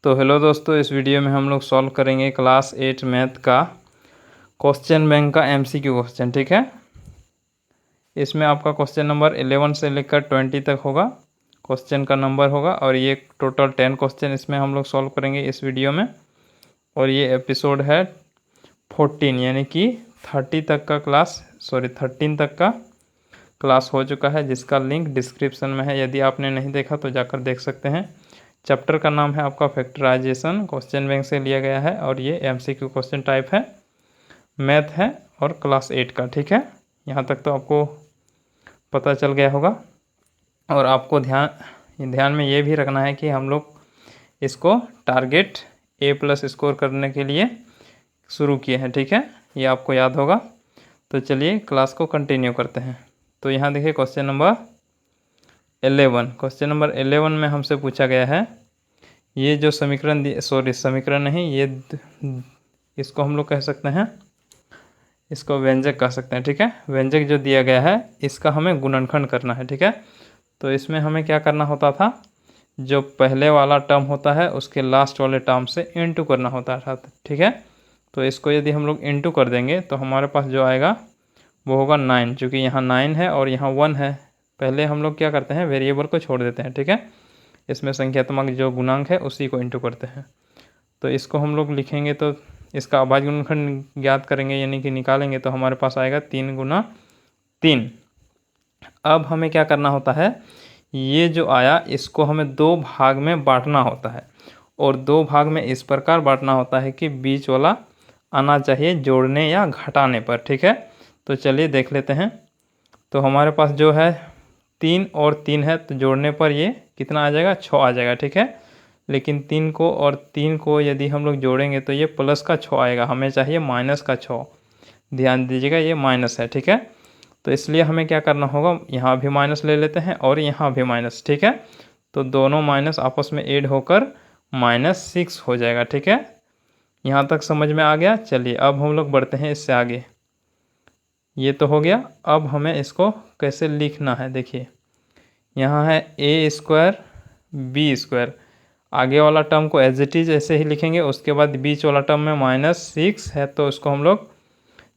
तो हेलो दोस्तों, इस वीडियो में हम लोग सॉल्व करेंगे क्लास 8 मैथ का क्वेश्चन बैंक का एमसीक्यू क्वेश्चन। ठीक है, इसमें आपका क्वेश्चन नंबर 11 से लेकर 20 तक होगा, क्वेश्चन का नंबर होगा। और ये टोटल 10 क्वेश्चन इसमें हम लोग सॉल्व करेंगे इस वीडियो में। और ये एपिसोड है 14 यानी कि 30 तक का क्लास 13 तक का क्लास हो चुका है, जिसका लिंक डिस्क्रिप्शन में है। यदि आपने नहीं देखा तो जाकर देख सकते हैं। चैप्टर का नाम है आपका फैक्टराइजेशन, क्वेश्चन बैंक से लिया गया है और ये एमसीक्यू क्वेश्चन टाइप है, मैथ है और क्लास 8 का। ठीक है, यहाँ तक तो आपको पता चल गया होगा। और आपको ध्यान में ये भी रखना है कि हम लोग इसको टारगेट A+ स्कोर करने के लिए शुरू किए हैं। ठीक है, ये आपको याद होगा। तो चलिए क्लास को कंटिन्यू करते हैं। तो यहाँ देखिए क्वेश्चन नंबर 11 में हमसे पूछा गया है, ये जो समीकरण समीकरण नहीं, ये इसको हम लोग कह सकते हैं, इसको व्यंजक कह सकते हैं। ठीक है, व्यंजक जो दिया गया है इसका हमें गुणनखंड करना है। ठीक है, तो इसमें हमें क्या करना होता था, जो पहले वाला टर्म होता है उसके लास्ट वाले टर्म से इनटू करना होता था। ठीक है, तो इसको यदि हम लोग इनटू कर देंगे तो हमारे पास जो आएगा वो होगा 9, चूँकि यहाँ 9 है और यहाँ 1 है। पहले हम लोग क्या करते हैं, वेरिएबल को छोड़ देते हैं। ठीक है, इसमें संख्यात्मक जो गुणांक है उसी को इंटू करते हैं। तो इसको हम लोग लिखेंगे तो इसका अभाज्य गुणनखंड ज्ञात करेंगे यानी कि निकालेंगे, तो हमारे पास आएगा 3 गुना 3। अब हमें क्या करना होता है, ये जो आया इसको हमें 2 भाग में बांटना होता है। और 2 भाग में इस प्रकार बांटना होता है कि बीच वाला आना चाहिए जोड़ने या घटाने पर। ठीक है, तो चलिए देख लेते हैं। तो हमारे पास जो है 3 और 3 है, तो जोड़ने पर ये कितना आ जाएगा, 6 आ जाएगा। ठीक है, लेकिन 3 को और 3 को यदि हम लोग जोड़ेंगे तो ये प्लस का 6 आएगा, हमें चाहिए माइनस का 6। ध्यान दीजिएगा ये माइनस है। ठीक है, तो इसलिए हमें क्या करना होगा, यहाँ भी माइनस ले लेते हैं और यहाँ भी माइनस। ठीक है, तो दोनों माइनस आपस में ऐड होकर -6 हो जाएगा। ठीक है, यहाँ तक समझ में आ गया। चलिए अब हम लोग बढ़ते हैं इससे आगे। ये तो हो गया, अब हमें इसको कैसे लिखना है देखिए, यहाँ है A² B²। आगे वाला टर्म को एज इट इज़ ऐसे ही लिखेंगे, उसके बाद बीच वाला टर्म में -6 है तो उसको हम लोग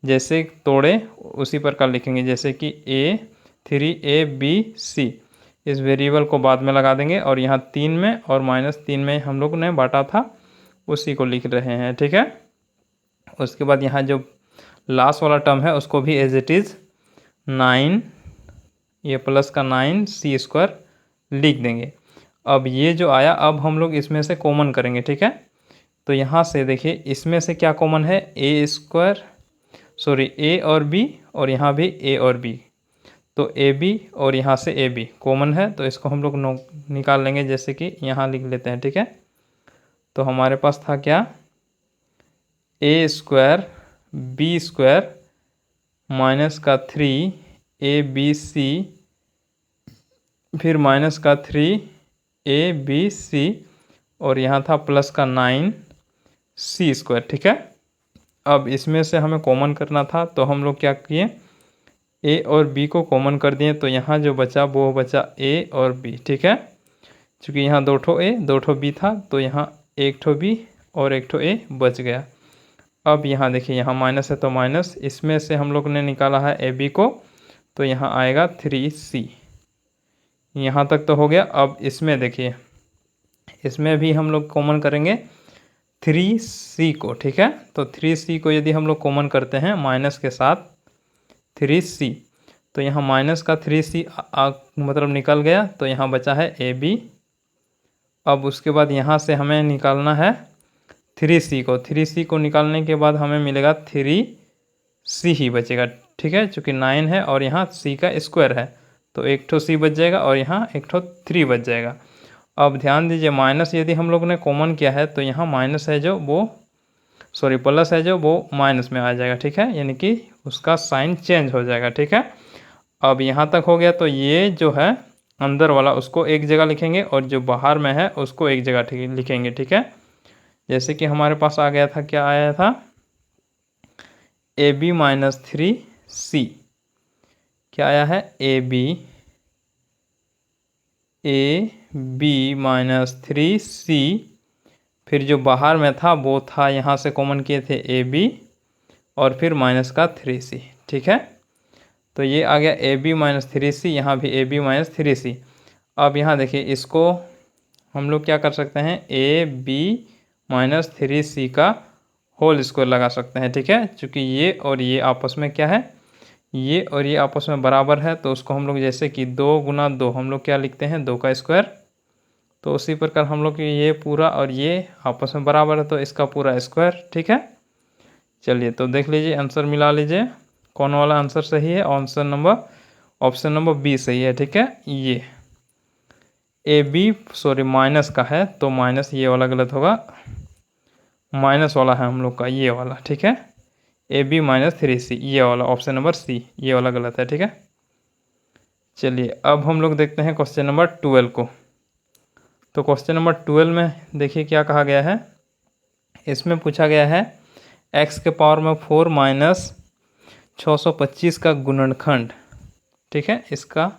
जैसे तोड़े उसी प्रकार लिखेंगे, जैसे कि A3ABC। इस वेरिएबल को बाद में लगा देंगे और यहाँ 3 में और -3 में हम लोग ने बांटा था उसी को लिख रहे हैं। ठीक है, उसके बाद यहाँ जो लास्ट वाला टर्म है उसको भी एज इट इज़ 9, ये प्लस का 9C² लिख देंगे। अब ये जो आया, अब हम लोग इसमें से कॉमन करेंगे। ठीक है, तो यहाँ से देखिए इसमें से क्या कॉमन है, A और B, और यहाँ भी A और B, तो AB और यहाँ से AB कॉमन है, तो इसको हम लोग निकाल लेंगे, जैसे कि यहाँ लिख लेते हैं। ठीक है, तो हमारे पास था क्या, A² B² माइनस का 3 ABC, फिर माइनस का 3ABC, और यहाँ था प्लस का 9C²। ठीक है, अब इसमें से हमें कॉमन करना था, तो हम लोग क्या किए, A और B को कॉमन कर दिए, तो यहाँ जो बचा वो बचा A और B। ठीक है, चूँकि यहाँ 2 ठो A 2 ठो B था, तो यहाँ 1 ठो B और 1 ठो A बच गया। अब यहाँ देखिए, यहाँ माइनस है तो माइनस, इसमें से हम लोग ने निकाला है AB को, तो यहाँ आएगा 3C। यहाँ तक तो हो गया। अब इसमें देखिए, इसमें भी हम लोग कॉमन करेंगे 3C को। ठीक है, तो 3C को यदि हम लोग कॉमन करते हैं माइनस के साथ 3C, तो यहाँ माइनस का 3C मतलब निकल गया, तो यहाँ बचा है AB। अब उसके बाद यहाँ से हमें निकालना है 3C को निकालने के बाद हमें मिलेगा 3C ही बचेगा। ठीक है, चूँकि 9 है और यहाँ C का स्क्वायर है, तो 1 ठो C बच जाएगा और यहाँ 1 ठो 3 बच जाएगा। अब ध्यान दीजिए, माइनस यदि हम लोग ने कॉमन किया है तो यहाँ माइनस है जो वो प्लस है जो वो माइनस में आ जाएगा। ठीक है, यानी कि उसका साइन चेंज हो जाएगा। ठीक है, अब यहाँ तक हो गया, तो ये जो है अंदर वाला उसको एक जगह लिखेंगे और जो बाहर में है उसको एक जगह लिखेंगे। ठीक है, जैसे कि हमारे पास आ गया था, क्या आया था, AB -3C। क्या आया है, AB -3C, फिर जो बाहर में था वो था, यहाँ से कॉमन किए थे ए बी और फिर माइनस का 3c, ठीक है। तो ये आ गया ए बी माइनस 3c, यहाँ भी ए बी माइनस 3c। अब यहाँ देखिए, इसको हम लोग क्या कर सकते हैं, ए बी माइनस 3c का होल स्क्वायर लगा सकते हैं, ठीक है। चूँकि ये और ये आपस में क्या है, ये और ये आपस में बराबर है, तो उसको हम लोग जैसे कि 2 गुना 2 हम लोग क्या लिखते हैं, 2 का स्क्वायर। तो उसी प्रकार हम लोग ये पूरा और ये आपस में बराबर है, तो इसका पूरा स्क्वायर, ठीक है। चलिए तो देख लीजिए, आंसर मिला लीजिए, कौन वाला आंसर सही है। ऑप्शन नंबर बी सही है, ठीक है। ये ए बी सॉरी माइनस का है, तो माइनस ये वाला गलत होगा, माइनस वाला है हम लोग का ये वाला, ठीक है। ए बी माइनस 3c ये वाला, ऑप्शन नंबर सी ये वाला गलत है, ठीक है। चलिए अब हम लोग देखते हैं क्वेश्चन नंबर 12 को। तो क्वेश्चन नंबर 12 में देखिए क्या कहा गया है। इसमें पूछा गया है x के पावर में 4 माइनस 625 का गुणनखंड, ठीक है। इसका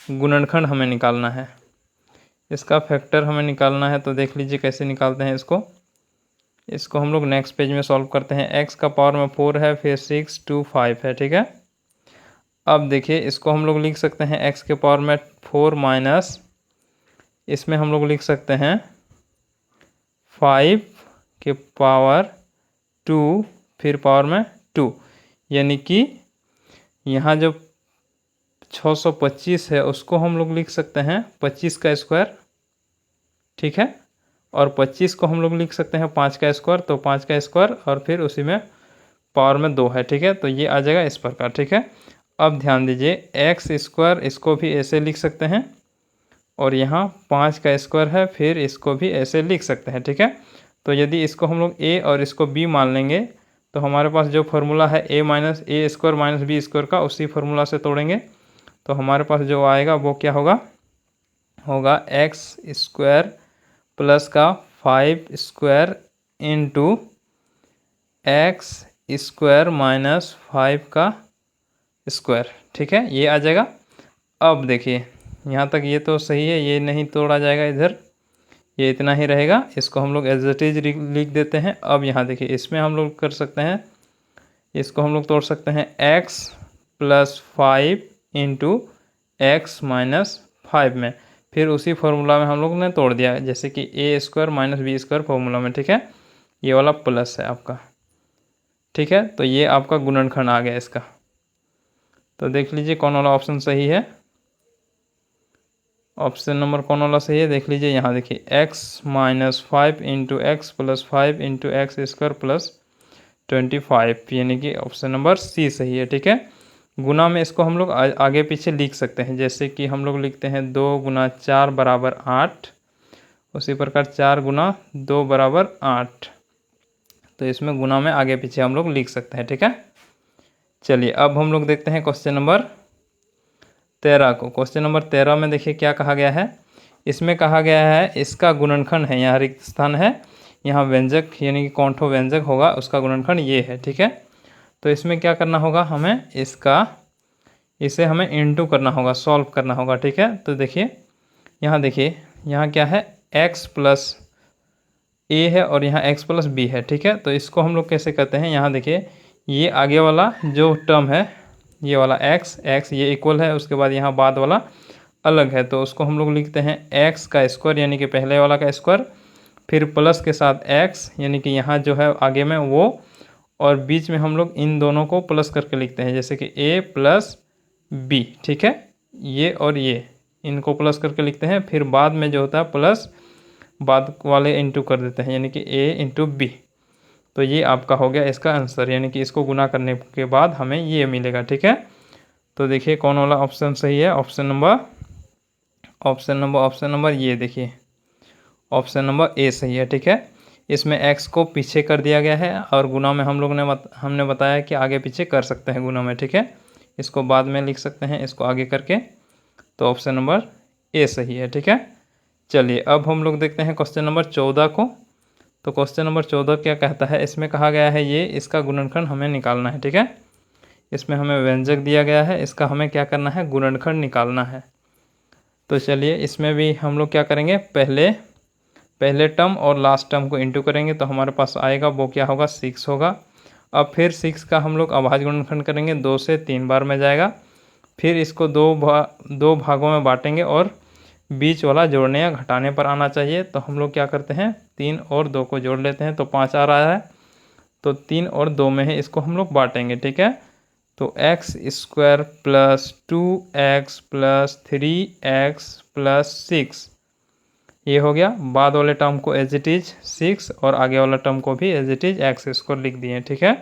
गुणनखंड हमें निकालना है, इसका फैक्टर हमें निकालना है। तो देख लीजिए कैसे निकालते हैं इसको हम लोग नेक्स्ट पेज में सॉल्व करते हैं। x का पावर में 4 है, फिर 6 2 5 है, ठीक है। अब देखिए इसको हम लोग लिख सकते हैं x के पावर में 4 माइनस, इसमें हम लोग लिख सकते हैं 5 के पावर 2 फिर पावर में 2, यानी कि यहाँ जो 625 है उसको हम लोग लिख सकते हैं 25 का स्क्वायर, ठीक है। और 25 को हम लोग लिख सकते हैं 5 का स्क्वायर, तो 5 का स्क्वायर और फिर उसी में पावर में 2 है, ठीक है। तो ये आ जाएगा इस प्रकार, ठीक है। अब ध्यान दीजिए, एक्स स्क्वायर इसको भी ऐसे लिख सकते हैं, और यहाँ 5 का स्क्वायर है, फिर इसको भी ऐसे लिख सकते हैं, ठीक है। तो यदि इसको हम लोग ए और इसको बी मान लेंगे, तो हमारे पास जो फार्मूला है ए माइनस ए स्क्वायर माइनस बी स्क्वायर का, उसी फार्मूला से तोड़ेंगे तो हमारे पास जो आएगा वो क्या होगा एक्स स्क्वायर प्लस का 5 square into x square minus 5 का स्क्वायर, ठीक है। ये आ जाएगा। अब देखिए यहाँ तक ये तो सही है, ये नहीं तोड़ा जाएगा इधर, ये इतना ही रहेगा। इसको हम लोग एज इट इज लिख देते हैं। अब यहाँ देखिए, इसमें हम लोग कर सकते हैं, इसको हम लोग तोड़ सकते हैं x plus 5 into x minus 5 में, फिर उसी फार्मूला में हम लोग ने तोड़ दिया, जैसे कि A square minus B square formula में, ठीक है। ये वाला प्लस है आपका, ठीक है। तो ये आपका गुणनखंड आ गया इसका। तो देख लीजिए कौन वाला ऑप्शन सही है, ऑप्शन नंबर कौन वाला सही है, देख लीजिए। यहाँ देखिए x minus 5 into x plus 5 into x square plus 25, यानी कि ऑप्शन नंबर सी सही है, ठीक है। गुना में इसको हम लोग आगे पीछे लिख सकते हैं, जैसे कि हम लोग लिखते हैं 2 गुना 4 बराबर 8, उसी प्रकार 4 गुना 2 बराबर 8। तो इसमें गुना में आगे पीछे हम लोग लिख सकते हैं, ठीक है। चलिए अब हम लोग देखते हैं क्वेश्चन नंबर 13 को। क्वेश्चन नंबर 13 में देखिए क्या कहा गया है। इसमें कहा गया है इसका गुणनखंड है, यहाँ रिक्त स्थान है, यहाँ व्यंजक यानी कि कौन ठो व्यंजक होगा उसका गुणनखंड ये है, ठीक है। तो इसमें क्या करना होगा, हमें इसे हमें इनटू करना होगा, सॉल्व करना होगा, ठीक है। तो देखिए यहाँ क्या है, x प्लस ए है और यहाँ x प्लस बी है, ठीक है। तो इसको हम लोग कैसे करते हैं, यहाँ देखिए ये आगे वाला जो टर्म है ये वाला x ये इक्वल है, उसके बाद यहाँ बाद वाला अलग है, तो उसको हम लोग लिखते हैं x का स्क्वायर यानी कि पहले वाला का स्क्वायर, फिर प्लस के साथ x यानी कि यहाँ जो है आगे में वो, और बीच में हम लोग इन दोनों को प्लस करके लिखते हैं, जैसे कि a प्लस बी, ठीक है। ये और ये इनको प्लस करके लिखते हैं, फिर बाद में जो होता है प्लस बाद वाले इंटू कर देते हैं, यानी कि a इंटू बी। तो ये आपका हो गया इसका आंसर, यानी कि इसको गुना करने के बाद हमें ये मिलेगा, ठीक है। तो देखिए कौन वाला ऑप्शन सही है, ऑप्शन नंबर ये देखिए, ऑप्शन नंबर ए सही है, ठीक है। इसमें x को पीछे कर दिया गया है और गुना में हमने बताया कि आगे पीछे कर सकते हैं गुना में, ठीक है। इसको बाद में लिख सकते हैं, इसको आगे करके। तो ऑप्शन नंबर ए सही है, ठीक है। चलिए अब हम लोग देखते हैं क्वेश्चन नंबर 14 को। तो क्वेश्चन नंबर 14 क्या कहता है, इसमें कहा गया है ये इसका गुणनखंड हमें निकालना है, ठीक है। इसमें हमें व्यंजक दिया गया है, इसका हमें क्या करना है, गुणनखंड निकालना है। तो चलिए इसमें भी हम लोग क्या करेंगे, पहले पहले टर्म और लास्ट टर्म को इंटू करेंगे तो हमारे पास आएगा वो क्या होगा 6 होगा। अब फिर 6 का हम लोग अभाज्य गुणनखंड करेंगे, 2 से 3 बार में जाएगा। फिर इसको दो भागों में बांटेंगे और बीच वाला जोड़ने या घटाने पर आना चाहिए। तो हम लोग क्या करते हैं 3 और 2 को जोड़ लेते हैं तो 5 आ रहा है। तो 3 और 2 में ही इसको हम लोग बांटेंगे, ठीक है। तो x square plus 2x plus 3x plus 6 ये हो गया। बाद वाले टर्म को एज इट इज 6 और आगे वाला टर्म को भी as it is x square लिख दिए, ठीक है।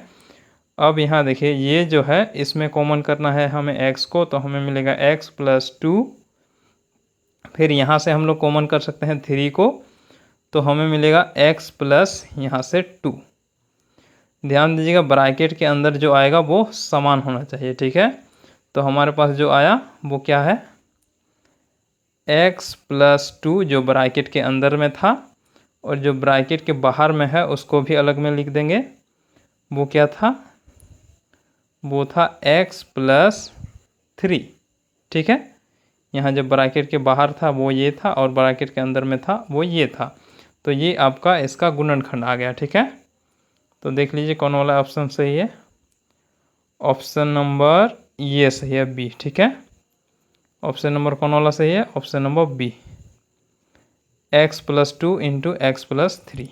अब यहाँ देखिए ये जो है इसमें कॉमन करना है हमें x को, तो हमें मिलेगा x प्लस 2। फिर यहाँ से हम लोग कॉमन कर सकते हैं 3 को, तो हमें मिलेगा x प्लस यहाँ से 2। ध्यान दीजिएगा ब्रैकेट के अंदर जो आएगा वो समान होना चाहिए, ठीक है। तो हमारे पास जो आया वो क्या है x प्लस 2 जो ब्रैकेट के अंदर में था, और जो ब्रैकेट के बाहर में है उसको भी अलग में लिख देंगे। वो क्या था, वो था x प्लस 3, ठीक है। यहाँ जब ब्रैकेट के बाहर था वो ये था और ब्रैकेट के अंदर में था वो ये था। तो ये आपका इसका गुणनखंड आ गया, ठीक है। तो देख लीजिए कौन वाला ऑप्शन सही है। ऑप्शन नंबर ये सही है, बी, ठीक है। ऑप्शन नंबर कौन वाला सही है, option number B, x plus 2 into x plus 3।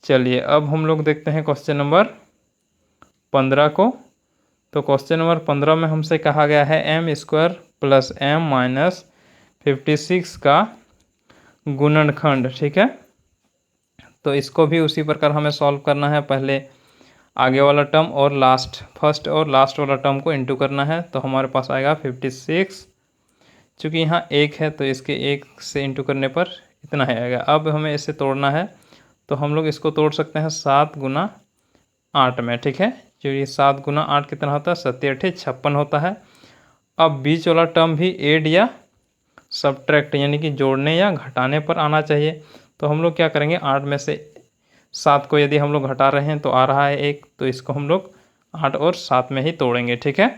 चलिए अब हम लोग देखते हैं क्वेश्चन नंबर 15 को। तो क्वेश्चन नंबर 15 में हमसे कहा गया है m square plus m minus 56 का गुणनखंड, ठीक है। तो इसको भी उसी प्रकार हमें सॉल्व करना है। पहले आगे वाला टर्म और फर्स्ट और लास्ट वाला टर्म को इंटू करना है। तो हमारे पास आएगा 56। चूँकि यहाँ 1 है तो इसके 1 से इंटू करने पर इतना ही आएगा। अब हमें इसे तोड़ना है तो हम लोग इसको तोड़ सकते हैं 7 गुना 8 में, ठीक है। जो ये 7 गुना 8 कितना होता है, 7 8 56 होता है। अब बीच वाला टर्म भी ऐड या सब्ट्रैक्ट यानी कि जोड़ने या घटाने पर आना चाहिए। तो हम लोग क्या करेंगे 8 में से 7 को यदि हम लोग घटा रहे हैं तो आ रहा है 1, तो इसको हम लोग 8 और 7 में ही तोड़ेंगे, ठीक है।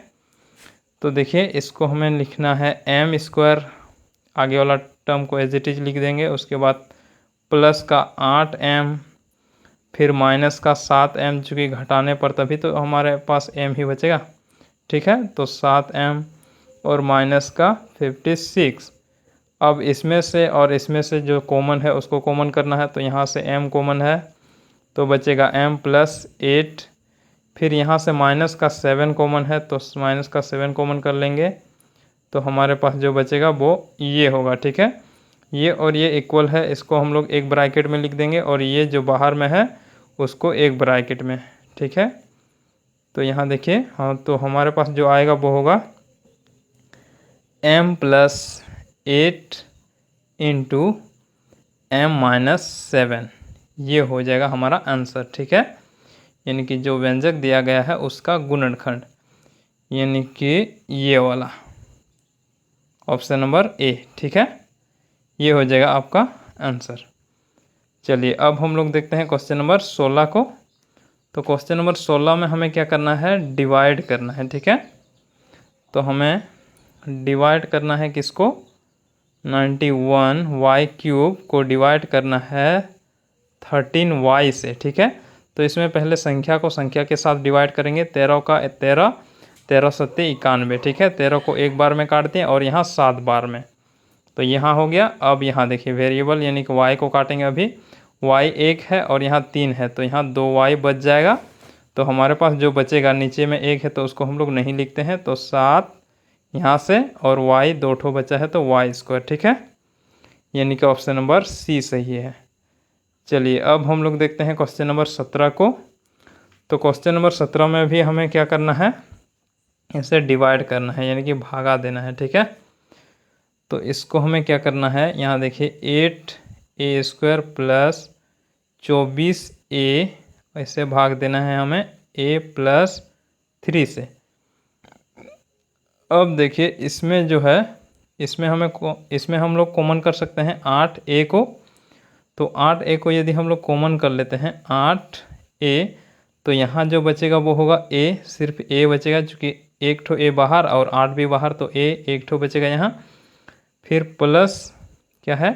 तो देखिए इसको हमें लिखना है एम स्क्वायर, आगे वाला टर्म को एज इट इज लिख देंगे। उसके बाद प्लस का 8m, फिर माइनस का 7m, चूँकि घटाने पर तभी तो हमारे पास m ही बचेगा, ठीक है। तो 7m और माइनस का 56। अब इसमें से और इसमें से जो कॉमन है उसको कॉमन करना है। तो यहाँ से m कॉमन है तो बचेगा m प्लस 8। फिर यहाँ से माइनस का 7 कॉमन है तो माइनस का 7 कॉमन कर लेंगे तो हमारे पास जो बचेगा वो ये होगा, ठीक है। ये और ये इक्वल है, इसको हम लोग एक ब्रैकेट में लिख देंगे और ये जो बाहर में है उसको एक ब्रैकेट में, ठीक है। तो यहाँ देखिए हाँ, तो हमारे पास जो आएगा वो होगा m plus 8 into m minus 7, ये हो जाएगा हमारा आंसर, ठीक है। यानी कि जो व्यंजक दिया गया है उसका गुणनखंड, यानी कि ये वाला ऑप्शन नंबर ए, ठीक है। ये हो जाएगा आपका आंसर। चलिए अब हम लोग देखते हैं क्वेश्चन नंबर 16 को। तो क्वेश्चन नंबर 16 में हमें क्या करना है, डिवाइड करना है, ठीक है। तो हमें डिवाइड करना है किसको, 91y³ को डिवाइड करना है 13y से, ठीक है। तो इसमें पहले संख्या को संख्या के साथ डिवाइड करेंगे। 13 का 13, 13 सत्ते 91, ठीक है। 13 को एक बार में काटते हैं और यहाँ 7 बार में, तो यहाँ हो गया। अब यहाँ देखिए वेरिएबल यानी कि y को काटेंगे। अभी y 1 है और यहाँ 3 है तो यहाँ 2y बच जाएगा। तो हमारे पास जो बचेगा, नीचे में 1 है तो उसको हम लोग नहीं लिखते हैं, तो 7 यहाँ से और y 2 ठो बचा है तो y², ठीक है। यानी कि ऑप्शन नंबर सी सही है। चलिए अब हम लोग देखते हैं क्वेश्चन नंबर 17 को। तो क्वेश्चन नंबर 17 में भी हमें क्या करना है, इसे डिवाइड करना है यानी कि भागा देना है, ठीक है। तो इसको हमें क्या करना है, यहाँ देखिए 8a² प्लस 24a, ऐसे भाग देना है हमें a प्लस 3 से। अब देखिए इसमें जो है इसमें हम लोग कॉमन कर सकते हैं 8a को। तो 8a को यदि हम लोग कॉमन कर लेते हैं 8a, तो यहाँ जो बचेगा वो होगा a, सिर्फ a बचेगा क्योंकि एक ठो a बाहर और 8 भी बाहर, तो a एक ठो बचेगा यहाँ। फिर प्लस क्या है,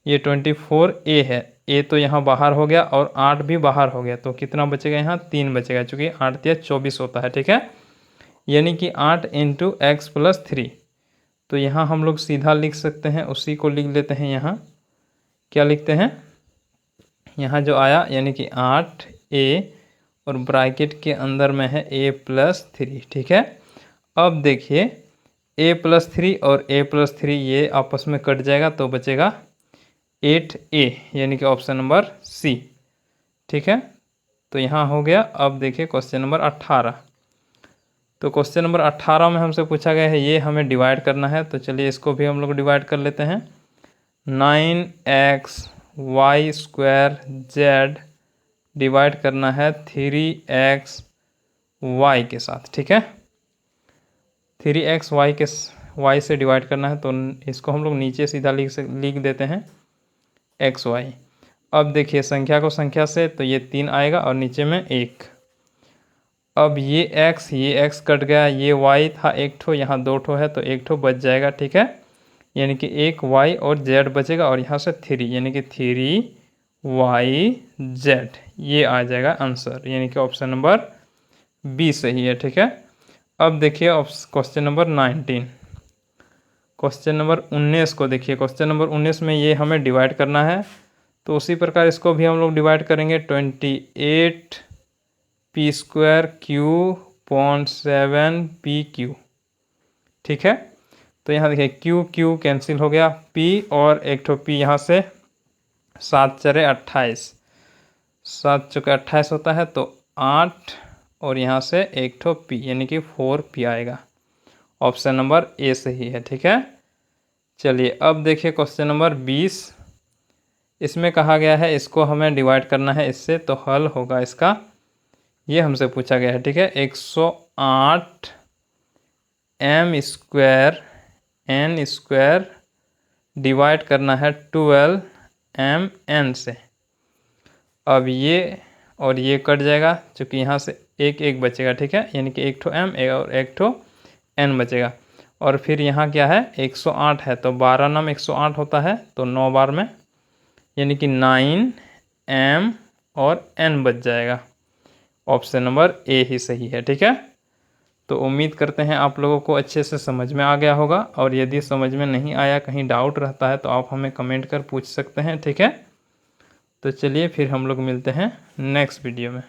ये 24A है, ए तो यहाँ बाहर हो गया और 8 भी बाहर हो गया, तो कितना बचेगा यहाँ 3 बचेगा, चूँकि 8 या 24 होता है, ठीक है। यानी कि 8 इंटू एक्स प्लस 3। तो यहाँ हम लोग सीधा लिख सकते हैं, उसी को लिख लेते हैं। यहाँ क्या लिखते हैं, यहाँ जो आया यानी कि 8A और ब्रैकेट के अंदर में है a प्लस 3, ठीक है। अब देखिए a प्लस 3 और a प्लस 3 ये आपस में कट जाएगा, तो बचेगा 8A यानी कि ऑप्शन नंबर सी, ठीक है। तो यहाँ हो गया। अब देखिए क्वेश्चन नंबर 18। तो क्वेश्चन नंबर 18 में हमसे पूछा गया है, ये हमें डिवाइड करना है, तो चलिए इसको भी हम लोग डिवाइड कर लेते हैं। 9x y square z divide करना है 3x y के साथ, ठीक है। 3x y से डिवाइड करना है, तो इसको हम लोग नीचे सीधा लिख देते हैं एक्स वाई। अब देखिए संख्या को संख्या से, तो ये 3 आएगा और नीचे में 1। अब ये x कट गया, ये y था एक ठो, यहाँ 2 ठो है, तो 1 ठो बच जाएगा, ठीक है। यानी कि एक y और z बचेगा और यहाँ से 3 यानी कि 3yz, ये आ जाएगा आंसर, यानी कि ऑप्शन नंबर बी सही है, ठीक है। अब देखिए क्वेश्चन नंबर 19। क्वेश्चन नंबर 19 को देखिए, क्वेश्चन नंबर 19 में ये हमें डिवाइड करना है, तो उसी प्रकार इसको भी हम लोग डिवाइड करेंगे। 28p स्क्वायर q/7pq, ठीक है। तो यहाँ देखिए q कैंसिल हो गया, p और एक ठो p यहाँ से 7 × 28, 7 × 28 होता है, तो 8 और यहाँ से एक ठो p यानी कि 4p आएगा। ऑप्शन नंबर ए सही है, ठीक है। चलिए अब देखिए क्वेश्चन नंबर 20। इसमें कहा गया है इसको हमें डिवाइड करना है इससे, तो हल होगा इसका, ये हमसे पूछा गया है, ठीक है। 108 m square n square divide करना है 12 m n से। अब ये और ये कट जाएगा, क्योंकि यहाँ से एक बचेगा, ठीक है। यानी कि एक ठो m और एक ठो n बचेगा। और फिर यहाँ क्या है 108 है, तो 12 नम 108 होता है, तो 9 बार में यानी कि 9m और n बच जाएगा। ऑप्शन नंबर ए ही सही है, ठीक है। तो उम्मीद करते हैं आप लोगों को अच्छे से समझ में आ गया होगा, और यदि समझ में नहीं आया, कहीं डाउट रहता है, तो आप हमें कमेंट कर पूछ सकते हैं, ठीक है। तो चलिए फिर हम लोग मिलते हैं नेक्स्ट वीडियो में।